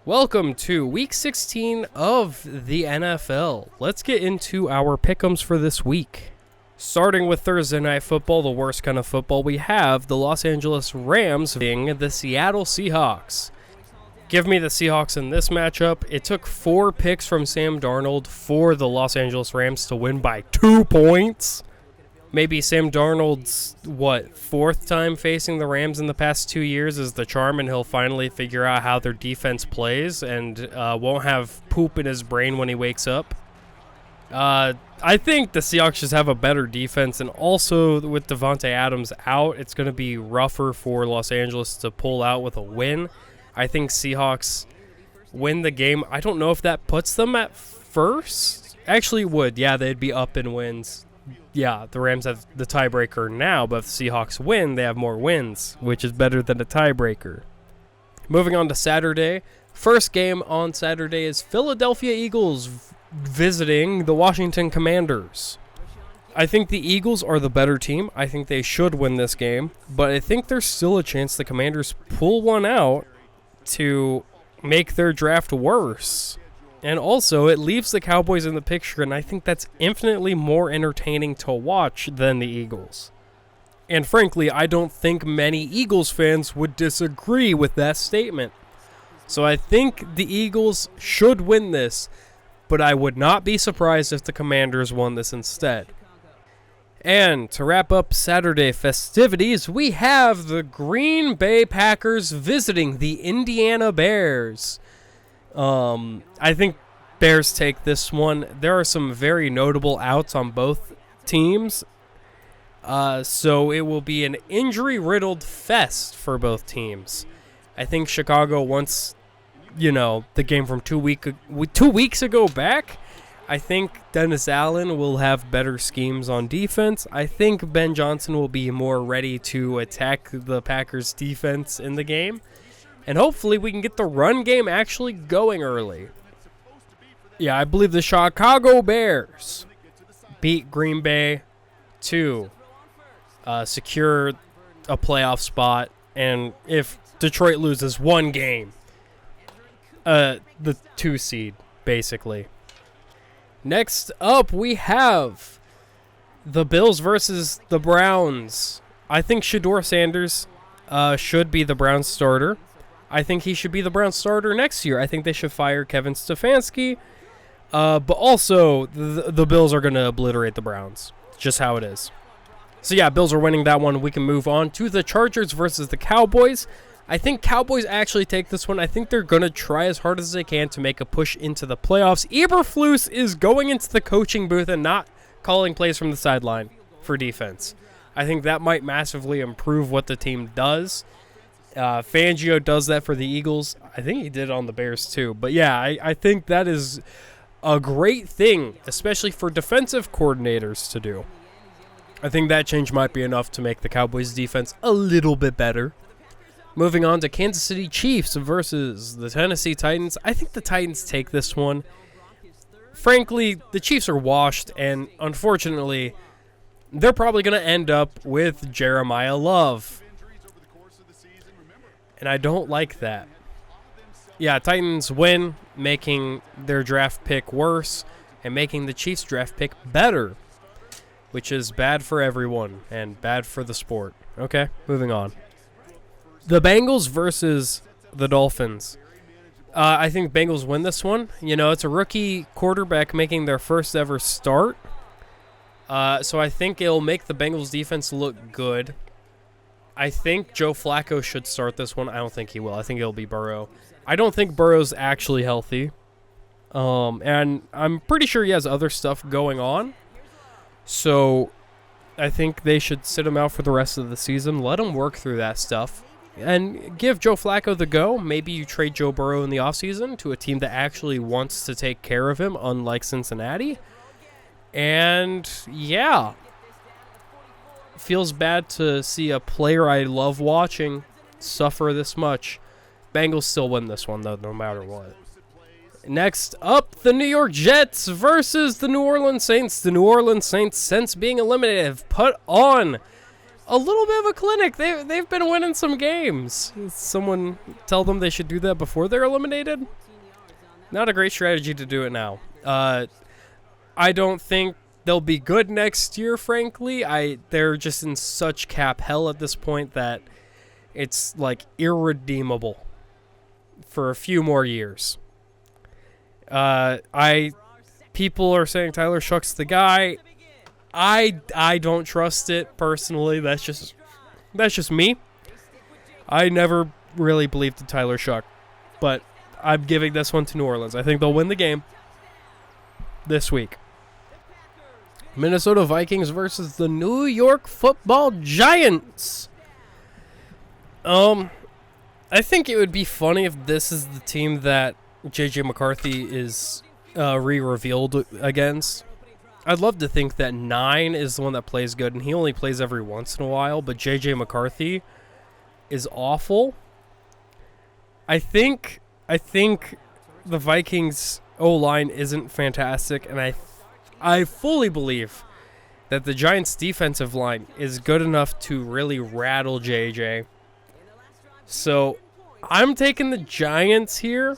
Welcome to Week 16 of the NFL. Let's get into our pick'ems for this week. Starting with Thursday Night Football, the worst kind of football, we have the Los Angeles Rams being the Seattle Seahawks. Give me the Seahawks in this matchup. It took 4 picks from Sam Darnold for the Los Angeles Rams to win by 2 points. Maybe Sam Darnold's, 4th time facing the Rams in the past 2 years is the charm, and he'll finally figure out how their defense plays and won't have poop in his brain when he wakes up. I think the Seahawks just have a better defense, and also with Davante Adams out, it's going to be rougher for Los Angeles to pull out with a win. I think Seahawks win the game. I don't know if that puts them at first. Actually, it would. Yeah, they'd be up in wins. Yeah, the Rams have the tiebreaker now, but if the Seahawks win, they have more wins, which is better than a tiebreaker. Moving on to Saturday. First game on Saturday is Philadelphia Eagles visiting the Washington Commanders. I think the Eagles are the better team. I think they should win this game, but I think there's still a chance the Commanders pull one out to make their draft worse. And also, it leaves the Cowboys in the picture, and I think that's infinitely more entertaining to watch than the Eagles. And frankly, I don't think many Eagles fans would disagree with that statement. So I think the Eagles should win this, but I would not be surprised if the Commanders won this instead. And to wrap up Saturday festivities, we have the Green Bay Packers visiting the Indiana Bears. I think Bears take this one. There are some very notable outs on both teams. So it will be an injury-riddled fest for both teams. I think Chicago wants, the game from 2 weeks ago back. I think Dennis Allen will have better schemes on defense. I think Ben Johnson will be more ready to attack the Packers' defense in the game. And hopefully we can get the run game actually going early. Yeah, I believe the Chicago Bears beat Green Bay to secure a playoff spot. And if Detroit loses one game, the 2 seed, basically. Next up, we have the Bills versus the Browns. I think Shedeur Sanders should be the Browns starter. I think he should be the Browns starter next year. I think they should fire Kevin Stefanski. But also, the Bills are going to obliterate the Browns. It's just how it is. So yeah, Bills are winning that one. We can move on to the Chargers versus the Cowboys. I think Cowboys actually take this one. I think they're going to try as hard as they can to make a push into the playoffs. Eberflus is going into the coaching booth and not calling plays from the sideline for defense. I think that might massively improve what the team does. Fangio does that for the Eagles. I think he did on the Bears too. But yeah, I think that is a great thing, especially for defensive coordinators to do. I think that change might be enough to make the Cowboys defense a little bit better. Moving on to Kansas City Chiefs versus the Tennessee Titans. I think the Titans take this one. Frankly, the Chiefs are washed, and unfortunately, they're probably going to end up with Jeremiah Love. And I don't like that. Yeah, Titans win, making their draft pick worse and making the Chiefs draft pick better, which is bad for everyone and bad for the sport. Okay, moving on. The Bengals versus the Dolphins. I think Bengals win this one. It's a rookie quarterback making their first ever start. So I think it'll make the Bengals defense look good. I think Joe Flacco should start this one. I don't think he will. I think it'll be Burrow. I don't think Burrow's actually healthy. And I'm pretty sure he has other stuff going on. So I think they should sit him out for the rest of the season. Let him work through that stuff. And give Joe Flacco the go. Maybe you trade Joe Burrow in the offseason to a team that actually wants to take care of him, unlike Cincinnati. And, yeah. Feels bad to see a player I love watching suffer this much. Bengals still win this one, though, no matter what. Next up, the New York Jets versus the New Orleans Saints. The New Orleans Saints, since being eliminated, have put on a little bit of a clinic. They've been winning some games. Someone tell them they should do that before they're eliminated. Not a great strategy to do it now. I don't think they'll be good next year, frankly. They're just in such cap hell at this point that it's like irredeemable for a few more years. People are saying Tyler Shuck's the guy. I don't trust it personally. That's just me. I never really believed in Tyler Shuck, but I'm giving this one to New Orleans. I think they'll win the game this week. Minnesota Vikings versus the New York Football Giants. I think it would be funny if this is the team that J.J. McCarthy is re-revealed against. I'd love to think that 9 is the one that plays good, and he only plays every once in a while, but J.J. McCarthy is awful. I think the Vikings O-line isn't fantastic, and I fully believe that the Giants' defensive line is good enough to really rattle JJ. So I'm taking the Giants here.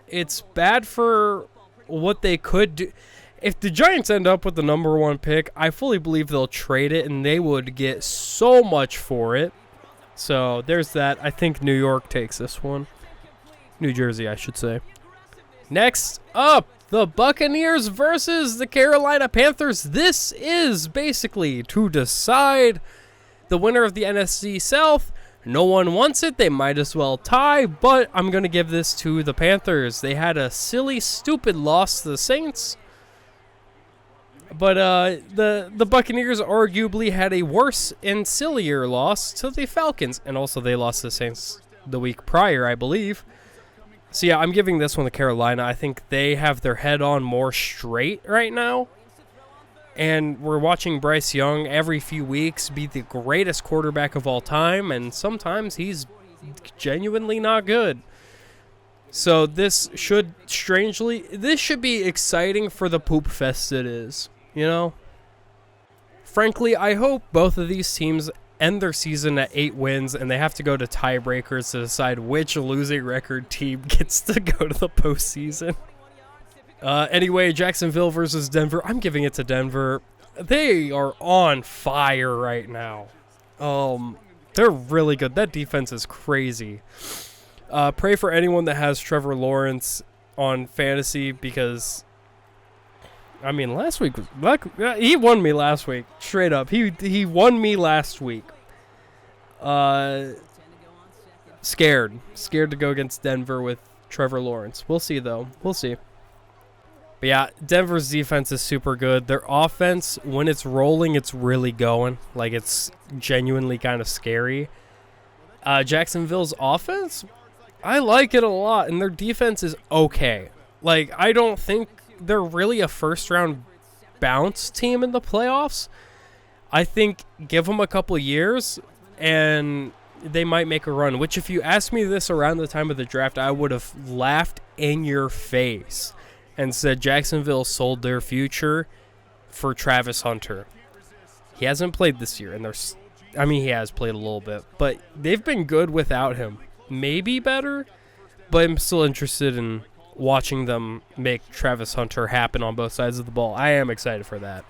It's bad for what they could do. If the Giants end up with the number 1 pick, I fully believe they'll trade it, and they would get so much for it. So there's that. I think New York takes this one. New Jersey, I should say. Next up, the Buccaneers versus the Carolina Panthers. This is basically to decide the winner of the NFC South. No one wants it. They might as well tie, but I'm going to give this to the Panthers. They had a silly, stupid loss to the Saints. But the Buccaneers arguably had a worse and sillier loss to the Falcons. And also they lost to the Saints the week prior, I believe. So yeah, I'm giving this one to Carolina. I think they have their head on more straight right now. And we're watching Bryce Young every few weeks be the greatest quarterback of all time. And sometimes he's genuinely not good. So this should be exciting for the poop fest it is. You know? Frankly, I hope both of these teams end their season at 8 wins, and they have to go to tiebreakers to decide which losing record team gets to go to the postseason. Anyway, Jacksonville versus Denver. I'm giving it to Denver. They are on fire right now. They're really good. That defense is crazy. Pray for anyone that has Trevor Lawrence on fantasy because, I mean, last week he won me last week. Straight up, he won me last week. Scared to go against Denver with Trevor Lawrence. We'll see though. We'll see. But yeah, Denver's defense is super good. Their offense, when it's rolling, it's really going. Like, it's genuinely kind of scary. Jacksonville's offense, I like it a lot, and their defense is okay. Like, I don't think they're really a first-round bounce team in the playoffs. I think give them a couple years, and they might make a run, which if you asked me this around the time of the draft, I would have laughed in your face and said Jacksonville sold their future for Travis Hunter. He hasn't played this year, and he has played a little bit, but they've been good without him. Maybe better, but I'm still interested in watching them make Travis Hunter happen on both sides of the ball. I am excited for that.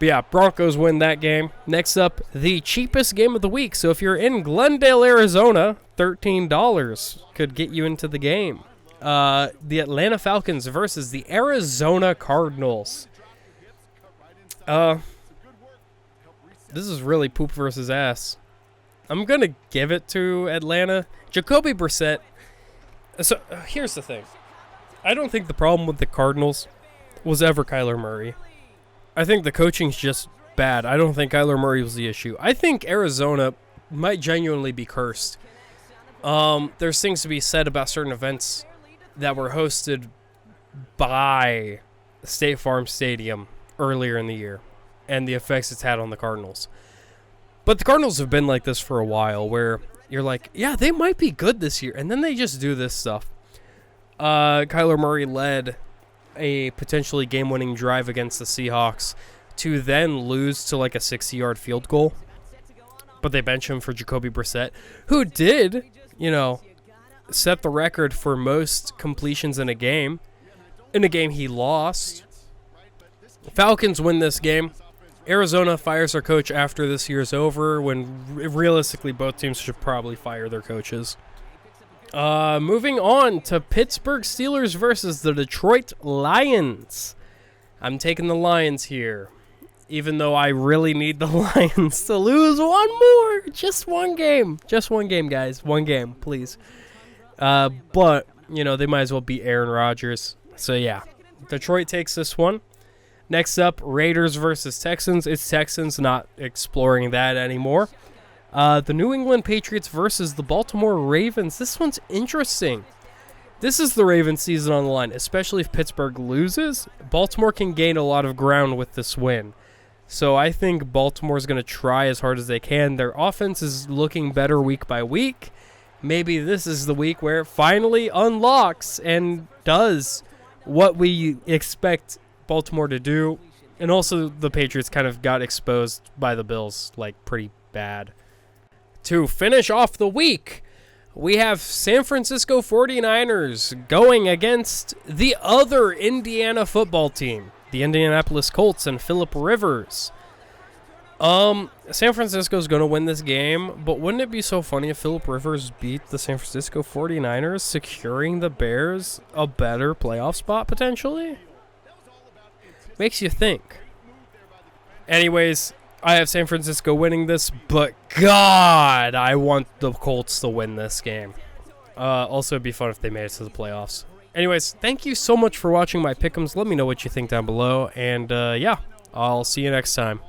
But yeah, Broncos win that game. Next up, the cheapest game of the week. So if you're in Glendale, Arizona, $13 could get you into the game. The Atlanta Falcons versus the Arizona Cardinals. This is really poop versus ass. I'm going to give it to Atlanta. Jacoby Brissett. So here's the thing. I don't think the problem with the Cardinals was ever Kyler Murray. I think the coaching's just bad. I don't think Kyler Murray was the issue. I think Arizona might genuinely be cursed. There's things to be said about certain events that were hosted by State Farm Stadium earlier in the year and the effects it's had on the Cardinals. But the Cardinals have been like this for a while where you're like, yeah, they might be good this year, and then they just do this stuff. Kyler Murray led a potentially game-winning drive against the Seahawks to then lose to like a 60-yard field goal. but they bench him for Jacoby Brissett, who did, set the record for most completions in a game he lost. Falcons win this game. Arizona fires their coach after this year's over, when realistically both teams should probably fire their coaches. Moving on to Pittsburgh Steelers versus the Detroit Lions. I'm taking the Lions here, even though I really need the Lions to lose one more. Just one game. Just one game, guys. One game, please. But, they might as well beat Aaron Rodgers. So, yeah. Detroit takes this one. Next up, Raiders versus Texans. It's Texans, not exploring that anymore. The New England Patriots versus the Baltimore Ravens. This one's interesting. This is the Ravens season on the line, especially if Pittsburgh loses. Baltimore can gain a lot of ground with this win. So I think Baltimore's going to try as hard as they can. Their offense is looking better week by week. Maybe this is the week where it finally unlocks and does what we expect Baltimore to do. And also the Patriots kind of got exposed by the Bills, pretty bad. To finish off the week, we have San Francisco 49ers going against the other Indiana football team, the Indianapolis Colts and Phillip Rivers. San Francisco's going to win this game, but wouldn't it be so funny if Phillip Rivers beat the San Francisco 49ers, securing the Bears a better playoff spot potentially? Makes you think. Anyways, I have San Francisco winning this, but God, I want the Colts to win this game. Also, it'd be fun if they made it to the playoffs. Anyways, thank you so much for watching my pick'ems. Let me know what you think down below, and yeah, I'll see you next time.